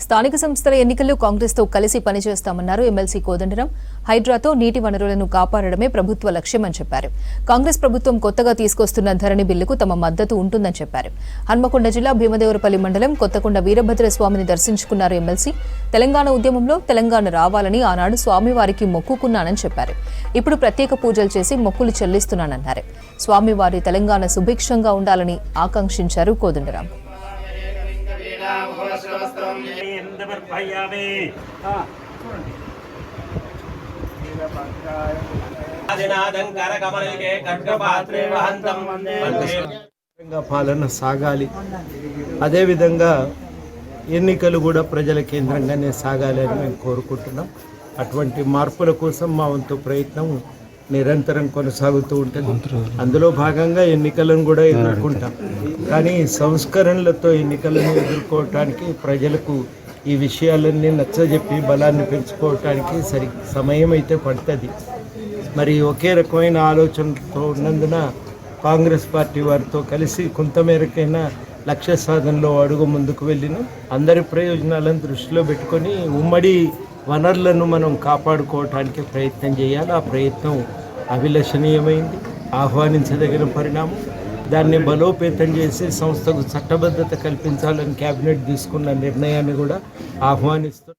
స్థానిక సంస్థల ఎన్నికల్లో కాంగ్రెస్తో కలిసి పనిచేస్తామన్నారు ఎమ్మెల్సీ కోదండరాం. హైడ్రాతో నీటి వనరులను కాపాడడమే ప్రభుత్వ లక్ష్యమని చెప్పారు. కాంగ్రెస్ ప్రభుత్వం కొత్తగా తీసుకొస్తున్న ధరణి బిల్లుకు తమ మద్దతు ఉంటుందని చెప్పారు. హన్మకొండ జిల్లా భీమదేవరపల్లి మండలం కొత్తకొండ వీరభద్రస్వామిని దర్శించుకున్నారు ఎమ్మెల్సీ. తెలంగాణ ఉద్యమంలో తెలంగాణ రావాలని ఆనాడు స్వామివారికి మొక్కుకున్నానని చెప్పారు. ఇప్పుడు ప్రత్యేక పూజలు చేసి మొక్కులు చెల్లిస్తున్నానన్నారు. స్వామివారి తెలంగాణ సుభిక్షంగా ఉండాలని ఆకాంక్షించారు కోదండరాం. పాలన సాగాలి, అదేవిధంగా ఎన్నికలు కూడా ప్రజల కేంద్రంగానే సాగాలి అని మేము కోరుకుంటున్నాం. అటువంటి మార్పుల కోసం మా వంతు ప్రయత్నం నిరంతరం కొనసాగుతూ ఉంటుంది. అందులో భాగంగా ఎన్నికలను కూడా ఎదుర్కొంటాం. కానీ సంస్కరణలతో ఎన్నికలను ఎదుర్కోవటానికి ప్రజలకు ఈ విషయాలన్నీ నచ్చజెప్పి బలాన్ని పెంచుకోవటానికి సమయం అయితే పడుతుంది. మరి ఒకే రకమైన ఆలోచనతో ఉన్నందున కాంగ్రెస్ పార్టీ వారితో కలిసి కొంతమేరకైనా లక్ష్య సాధనలో అడుగు ముందుకు వెళ్ళిన అందరి ప్రయోజనాలను దృష్టిలో పెట్టుకొని ఉమ్మడి వనరులను మనం కాపాడుకోవటానికి ప్రయత్నం చేయాలి. ఆ ప్రయత్నం అభిలషణీయమైంది, ఆహ్వానించదగిన పరిణామం. దాన్ని బలోపేతం చేసి సంస్థకు చట్టబద్ధత కల్పించాలని కేబినెట్ తీసుకున్న నిర్ణయాన్ని కూడా ఆహ్వానిస్తూ